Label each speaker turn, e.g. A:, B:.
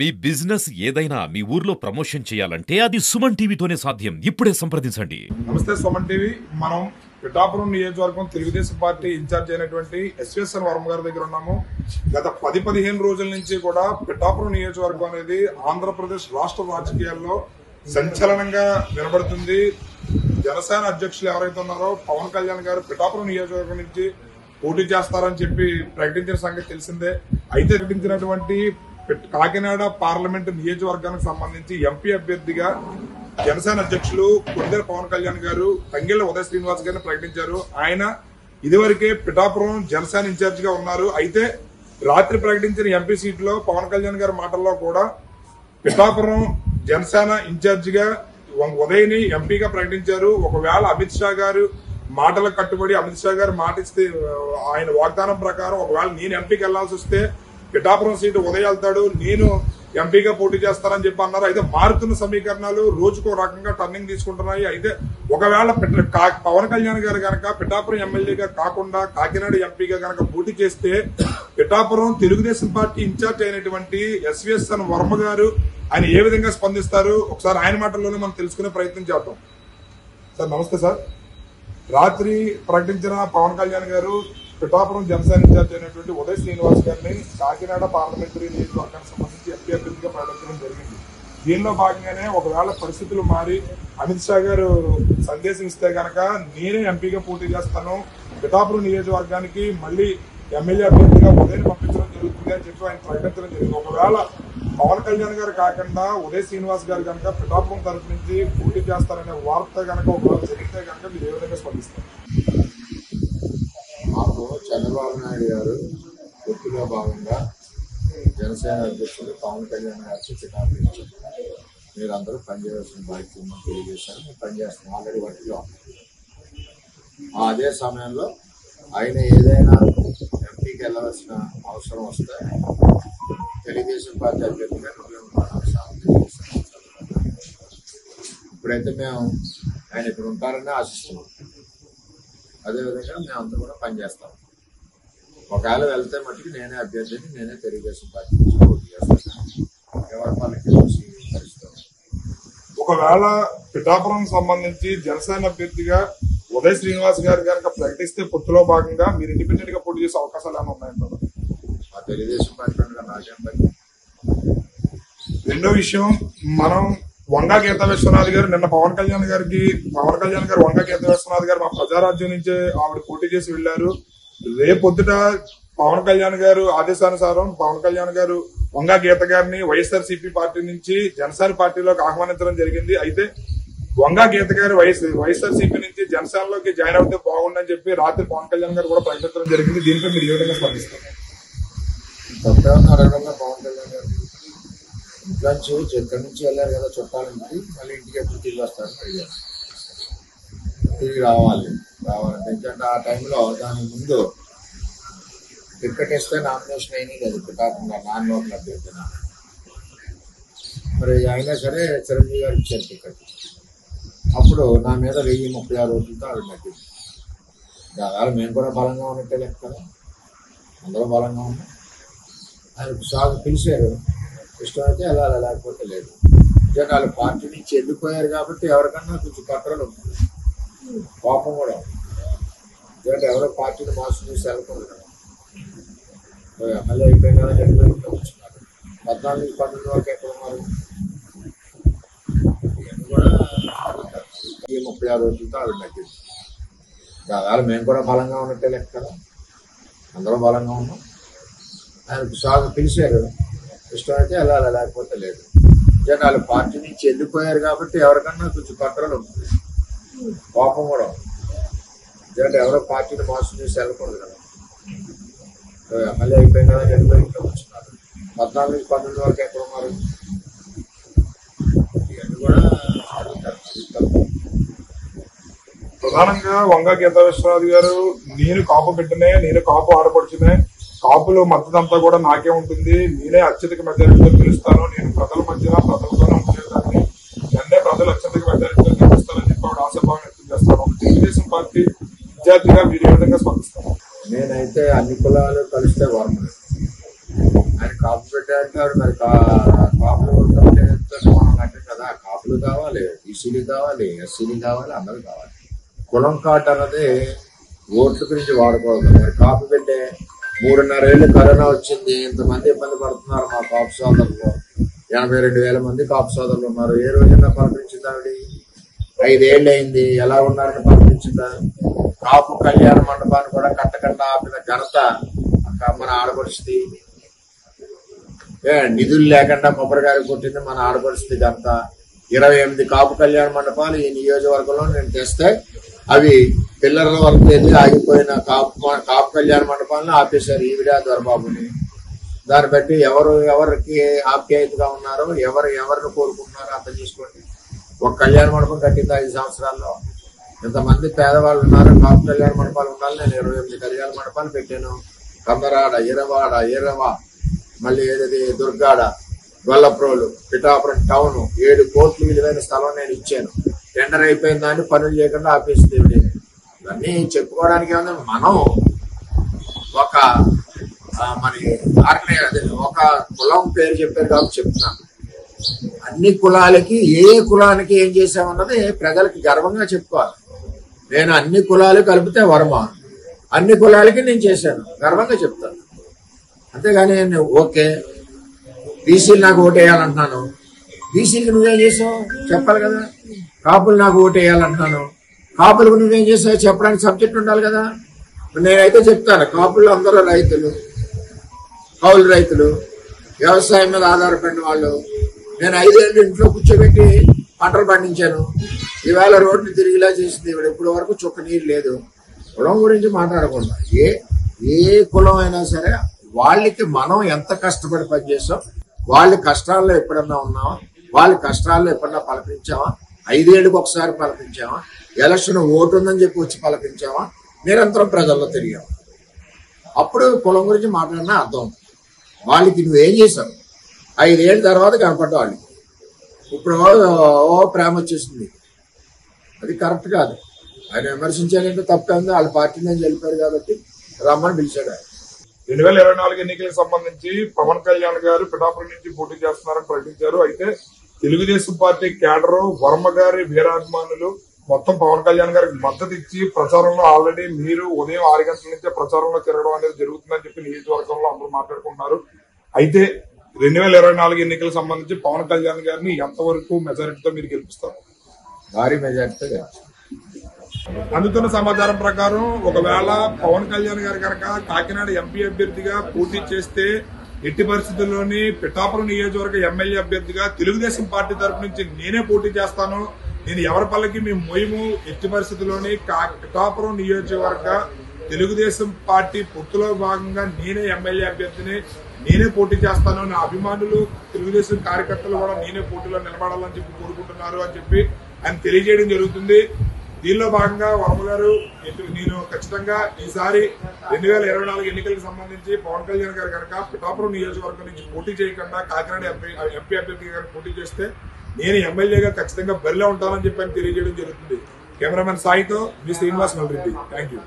A: మీ business ఏదైనా మీ ఊర్లో promotion చేయాలంటే అది సుమన్ టీవీతోనే సాధ్యం. ఇప్పుడే సంప్రదించండి.
B: నమస్తే సుమన్ టీవీ. మనం పిఠాపురం నియోజకవర్గం తెలుగుదేశం పార్టీ ఇన్ఛార్జ్ అయినటువంటి ఎస్విఎస్ఎన్ వర్మ గారి దగ్గర ఉన్నాము. గత 10-15 రోజుల నుంచి కూడా పిఠాపురం నియోజకవర్గం అనేది ఆంధ్రప్రదేశ్ రాష్ట్ర రాజకీయాల్లో సంచలనంగా వినబడుతుంది. జనసేన అధ్యక్షులు ఎవరైతే ఉన్నారో పవన్ కళ్యాణ్ గారు పిఠాపురం నియోజకవర్గం నుంచి పోటీ చేస్తారని చెప్పి ప్రకటించిన సంగతి తెలిసిందే. అయితే ప్రకటించినటువంటి కాకినాడ పార్లమెంటు నియోజకవర్గానికి సంబంధించి ఎంపీ అభ్యర్థిగా జనసేన అధ్యక్షులు కొండేరు పవన్ కళ్యాణ్ గారు తంగెళ్ల ఉదయ శ్రీనివాస్ గారిని ప్రకటించారు. ఆయన ఇదివరకే పిఠాపురం జనసేన ఇన్ఛార్జ్ గా ఉన్నారు. అయితే రాత్రి ప్రకటించిన ఎంపీ సీట్లో పవన్ కళ్యాణ్ గారి మాటల్లో కూడా పిఠాపురం జనసేన ఇన్ఛార్జ్ గా ఉదయని ఎంపీగా ప్రకటించారు. ఒకవేళ అమిత్ షా గారు మాటలకు కట్టుబడి అమిత్ షా గారు మాట ఇస్తే ఆయన వాగ్దానం ప్రకారం ఒకవేళ నేను ఎంపీకి వెళ్లాల్సి వస్తే పిఠాపురం సీటు ఉదయం వెళ్తాడు, నేను ఎంపీగా పోటీ చేస్తానని చెప్పి అన్నారు. అయితే మారుతున్న సమీకరణాలు రోజుకో రకంగా టర్నింగ్ తీసుకుంటున్నాయి. అయితే ఒకవేళ పవన్ కళ్యాణ్ గారు కనుక పిఠాపురం ఎమ్మెల్యేగా కాకుండా కాకినాడ ఎంపీగా కనుక పోటీ చేస్తే పిఠాపురం తెలుగుదేశం పార్టీ ఇన్ఛార్జ్ అయినటువంటి ఎస్విఎస్ఎన్ వర్మ గారు ఆయన ఏ విధంగా స్పందిస్తారు ఒకసారి ఆయన మాటల్లోనే మనం తెలుసుకునే ప్రయత్నం చేద్దాం. సార్ నమస్తే సార్. రాత్రి ప్రకటించిన పవన్ కళ్యాణ్ గారు పిఠాపురం జనసేన ఇన్ఛార్జ్ అయినటువంటి ఉదయ శ్రీనివాస్ గారిని కాకినాడ పార్లమెంటరీ నియోజకవర్గానికి సంబంధించి ఎంపీ అభ్యర్థిగా ప్రకటించడం జరిగింది. దీనిలో భాగంగానే ఒకవేళ పరిస్థితులు మారి అమిత్ షా గారు సందేశం ఇస్తే కనుక నేనే ఎంపీగా పోటీ చేస్తాను, పిఠాపురం నియోజకవర్గానికి మళ్లీ ఎమ్మెల్యే అభ్యర్థిగా ఉదయం పంపించడం జరుగుతుంది అని చెప్పి ఆయన ప్రకటించడం జరిగింది. ఒకవేళ పవన్ కళ్యాణ్ గారు కాకుండా ఉదయ శ్రీనివాస్ గారు కనుక పిఠాపురం తరఫు నుంచి పోటీ చేస్తారనే వార్త కనుక ఒకవేళ జరిగితే కనుక మీరు ఏ విధంగా స్పందిస్తారు?
C: మాకు చంద్రబాబు నాయుడు గారు గుర్తులో భాగంగా జనసేన అధ్యక్షులు పవన్ కళ్యాణ్ గారికి చికాకు ఇచ్చారు. మీరందరూ పనిచేయాల్సిన బాధ్యత తెలియజేశారు. మేము పనిచేస్తాం, ఆల్రెడీ వాటిలో. అదే సమయంలో ఆయన ఏదైనా ఎంపీకి వెళ్ళవలసిన అవసరం వస్తే తెలుగుదేశం పార్టీ అభ్యర్థిగా ఇప్పుడైతే మేము ఆయన ఇక్కడ ఉంటారని ఆశిస్తున్నాం. అదేవిధంగా మేమంతా కూడా పనిచేస్తాం. ఒకవేళ వెళ్తే మట్టుకు నేనే అభ్యర్థిని, నేనే తెలుగుదేశం పార్టీ నుంచి పోటీ చేస్తాను. ఎవరి పనికి పరిస్థితి.
B: ఒకవేళ పిఠాపురం సంబంధించి జనసేన అభ్యర్థిగా ఉదయ శ్రీనివాస్ గారు కనుక ప్రకటిస్తే పొత్తులో భాగంగా మీరు ఇండిపెండెంట్ గా పోటీ చేసే అవకాశాలు ఏమైనా ఉన్నాయంటారు?
C: మా తెలుగుదేశం పార్టీ నాకేం పని.
B: రెండో విషయం, మనం వంగా గీతా విశ్వనాథ్ గారు నిన్న పవన్ కళ్యాణ్ గారు వంగా గీతా విశ్వనాథ్ గారు మా ప్రజారాజ్యం నుంచే ఆవిడ పోటీ చేసి వెళ్లారు. రేపొద్దుట పవన్ కళ్యాణ్ గారు ఆదేశానుసారం పవన్ కళ్యాణ్ గారు వంగా గీత గారిని వైఎస్ఆర్సీపీ పార్టీ నుంచి జనసేన పార్టీలోకి ఆహ్వానించడం జరిగింది. అయితే వంగా గీత గారు వైఎస్ఆర్సీపీ నుంచి జనసేనలోకి జాయిన్ అవుతే బాగుండని చెప్పి రాత్రి పవన్ కళ్యాణ్ గారు కూడా ప్రకటించడం జరిగింది. దీనిపై మీరు ఏ విధంగా స్పందిస్తారు?
C: తప్పేమన్నా పవన్ కళ్యాణ్ గారు ఇంట్లోంచి ఇక్కడి నుంచి వెళ్ళారు కదా చుట్టాలంటే మళ్ళీ ఇంటికి ఎప్పుడు తిరిగి వస్తారని అడిగారు. తిరిగి రావాలంటే ఎందుకంటే ఆ టైంలో దాని ముందు టికెట్ ఇస్తే నామినేషన్ అయినాయి లేదు పిఠాపురం నాన్ అభ్యర్థిన. మరి అయినా సరే చిరంజీవి గారు ఇచ్చారు టికెట్. అప్పుడు నా మీద 1036 రోజులతో ఆవిడ నగ్గింది. దాదాపు మేము కూడా బలంగా ఉన్నట్టే లెక్క కదా, అందరూ బలంగా ఉన్నాం. ఆయన సాగు పిలిచారు, ఇష్టమైతే వెళ్ళాలి, లేకపోతే లేదు. జనాలు పార్టీ నుంచి వెళ్ళిపోయారు కాబట్టి ఎవరికన్నా కొంచెం కట్టడం ఉంటుంది, కోపం కూడా ఉంది. ఎందుకంటే ఎవరో పార్టీని మోసం చేసి వెళ్ళకూడదు కదా. ఎమ్మెల్యే అయిపోయిన కదా వెళ్ళిపోయి కూర్చున్నారు. 14-12 వరకు ఎక్కడ ఉన్నారు? ఇవన్నీ కూడా 36 రోజులతో ఆవిడ నగ్గింది. దాదాపు మేము కూడా బలంగా ఉన్నట్టే లెక్క కదా, అందరూ బలంగా ఉన్నాం. ఆయన సాగు పిలిచారు, ఇష్టమైతే వెళ్ళాలి, లేకపోతే లేదు. జనాలు పార్టీ నుంచి వెళ్ళిపోయారు కాబట్టి ఎవరికన్నా కొంచెం కట్టడం ఉంటుంది, కోపం కూడా ఉంది. ఎందుకంటే ఎవరో పార్టీని మోసం చేసి వెళ్ళకూడదు కదా. ఎమ్మెల్యే అయిపోయిన కదా వెళ్ళిపోయి కూర్చున్నారు. 14-12 వరకు ఎక్కడ ఉన్నారు? ఇవన్నీ కూడా
B: ప్రధానంగా వంగా గీతా విశ్వనాథ్ గారు నేను కాపు బిడ్డనే, నేను కాపు ఆడపడుచునే, కాపులు మద్దతు అంతా కూడా నాకే ఉంటుంది, నేనే అత్యధిక మెజారిటీతో గెలుస్తాను, నేను ప్రజల మధ్యన ప్రజలతోనే ఉండేదాన్ని, నన్నే ప్రజలు అత్యధిక మెజారిటీతో గెలుస్తానని చెప్పి ఆవిడ ఆశాభావం వ్యక్తం చేస్తాను. తెలుగుదేశం పార్టీ విద్యార్థిగా మీరు ఏ విధంగా స్పందిస్తారు?
C: నేనైతే అన్ని కులాలు కలిస్తే వర్మ ఆయన కాపు బిడ్డ అంటారు మరి కాపులు మనం కట్టాం కదా, కాపులు కావాలి, బీసీలు కావాలి, ఎస్సీలు కావాలి, అందరూ కావాలి. కులం కార్డు అన్నది ఓట్ల గురించి వాడుకోవాలి. మరి కాపు పెట్టే 3.5 ఏళ్ళు కరోనా వచ్చింది, ఇంతమంది ఇబ్బంది పడుతున్నారు మా కాపు సోదరులు. 82,000 మంది కాపు సోదరులు ఉన్నారు. ఏ రోజున పలకరించింది ఆవిడ? 5 ఏళ్ళు అయింది. ఎలా ఉన్నారని పలకరించిందా? కాపు కళ్యాణ మండపాన్ని కూడా కట్టకుండా ఆపిన ఘనత మన ఆడపరిస్థితి. నిధులు లేకుండా కొబ్బరికాయ కొట్టింది మన ఆడపరిస్థితి ఘనత. 28 కాపు కళ్యాణ మండపాలు ఈ నియోజకవర్గంలో నేను తెస్తే అవి పిల్లల వరకు వెళ్ళి ఆగిపోయిన కాపు కళ్యాణ మండపాలను ఆపేశారు ఈవిడ దొరబాబుని. దాన్ని బట్టి ఎవరికి ఆప్యాయతగా ఉన్నారో, ఎవరిని కోరుకుంటున్నారో అర్థం చేసుకోండి. ఒక కళ్యాణ మండపం కట్టింది 5 సంవత్సరాల్లో. ఇంతమంది పేదవాళ్ళు ఉన్నారు, కాపు కళ్యాణ మండపాలు ఉండాలి. నేను 28 కళ్యాణ మండపాలు పెట్టాను. కందరాడ, ఈరవ, మళ్ళీ ఏదది దుర్గాడ, గొల్లప్రోలు, పిఠాపురం టౌన్ 7 కోట్లు విలువైన స్థలం నేను ఇచ్చాను. టెండర్ అయిపోయిన దాన్ని పనులు చేయకుండా ఆపేసింది. ఇవన్నీ చెప్పుకోవడానికి ఏమన్నా మనం ఒక ఒక కులం పేరు చెప్పారు కాబట్టి చెప్తున్నాను. అన్ని కులాలకి ఏ కులానికి ఏం చేశామన్నది ప్రజలకి గర్వంగా చెప్పుకోవాలి. నేను అన్ని కులాలు కలిపితే వర్మ, అన్ని కులాలకి నేను చేశాను గర్వంగా చెప్తాను. అంతేగాని నేను ఓకే బీసీలు నాకు ఓటేయాలంటున్నాను, బీసీకి నువ్వేం చేసావు చెప్పాలి కదా. కాపులు నాకు ఓటేయాలంటున్నాను, కాపులకు నువ్వేం చేసావు చెప్పడానికి సబ్జెక్ట్ ఉండాలి కదా. నేనైతే చెప్తాను, కాపులు అందరూ రైతులు, కౌలు రైతులు, వ్యవసాయం మీద ఆధారపడిన వాళ్ళు. నేను 5 ఏళ్ళు ఇంట్లో కూర్చోబెట్టి పంటలు పండించాను. ఈవేళ రోడ్లు తిరిగిలా చేసింది. ఇప్పుడు వరకు చుక్క నీరు లేదు. కులం గురించి మాట్లాడకుండా ఏ కులం అయినా సరే వాళ్ళకి మనం ఎంత కష్టపడి పనిచేసాం, వాళ్ళ కష్టాల్లో ఎప్పుడన్నా ఉన్నామా, వాళ్ళ కష్టాల్లో ఎప్పుడన్నా పలకరించామా, 5 ఏళ్ళకి ఒకసారి పలకరించామా, ఎలక్షన్ ఓటు ఉందని చెప్పి వచ్చి పలకరించామా, నిరంతరం ప్రజల్లో తిరిగాము. అప్పుడు కులం గురించి మాట్లాడినా అర్థం. వాళ్ళకి నువ్వేం చేశావు 5 ఏళ్ళ తర్వాత కనపడ్డా వాళ్ళకి. ఇప్పుడు ప్రేమ వచ్చేసింది, అది కరెక్ట్ కాదు. ఆయన విమర్శించాలంటే తప్పే ఉంది. వాళ్ళ పార్టీ నుంచి వెళ్ళిపోయారు కాబట్టి రమ్మని పిలిచాడు ఆయన.
B: 2024 ఎన్నికలకు సంబంధించి పవన్ కళ్యాణ్ గారు పిఠాపురం నుంచి పోటీ చేస్తున్నారని ప్రకటించారు. అయితే తెలుగుదేశం పార్టీ కేడరు, వర్మ గారి వీరాభిమానులు మొత్తం పవన్ కళ్యాణ్ గారికి మద్దతు ఇచ్చి ప్రచారంలో ఆల్రెడీ మీరు ఉదయం 6 గంటల నుంచే ప్రచారంలో తిరగడం అనేది జరుగుతుందని చెప్పి నియోజకవర్గంలో అందరూ మాట్లాడుకుంటున్నారు. అయితే 2024 ఎన్నికలకు సంబంధించి పవన్ కళ్యాణ్ గారిని ఎంతవరకు మెజారిటీతో మీరు గెలిపిస్తారు?
C: భారీ మెజారిటీతో.
B: అందుతున్న సమాచారం ప్రకారం ఒకవేళ పవన్ కళ్యాణ్ గారు కనుక కాకినాడ ఎంపీ అభ్యర్థిగా పోటీ చేస్తే ఎట్టి పరిస్థితుల్లోని పిఠాపురం నియోజకవర్గ ఎమ్మెల్యే అభ్యర్థిగా తెలుగుదేశం పార్టీ తరఫు నుంచి నేనే పోటీ చేస్తాను, నేను ఎవరి పల్లకి మేము మోయము, ఎట్టి పరిస్థితుల్లోని పిఠాపురం నియోజకవర్గ తెలుగుదేశం పార్టీ పొత్తులో భాగంగా నేనే ఎమ్మెల్యే అభ్యర్థిని, నేనే పోటీ చేస్తాను, నా అభిమానులు తెలుగుదేశం కార్యకర్తలు కూడా నేనే పోటీలో నిలబడాలని చెప్పి కోరుకుంటున్నారు అని చెప్పి ఆయన తెలియజేయడం జరుగుతుంది. దీనిలో భాగంగా వర్మ గారు నేను ఖచ్చితంగా ఈసారి 2024 ఎన్నికలకు సంబంధించి పవన్ కళ్యాణ్ గారు కనుక పిఠాపురం నియోజకవర్గం నుంచి పోటీ చేయకుండా కాకినాడ ఎంపీ అభ్యర్థిగా పోటీ చేస్తే నేను ఎమ్మెల్యేగా ఖచ్చితంగా బరిలో ఉంటానని చెప్పి తెలియజేయడం జరుగుతుంది. కెమెరామెన్ సాయితో మీ శ్రీనివాస్ మల్రెడ్డి. Thank you.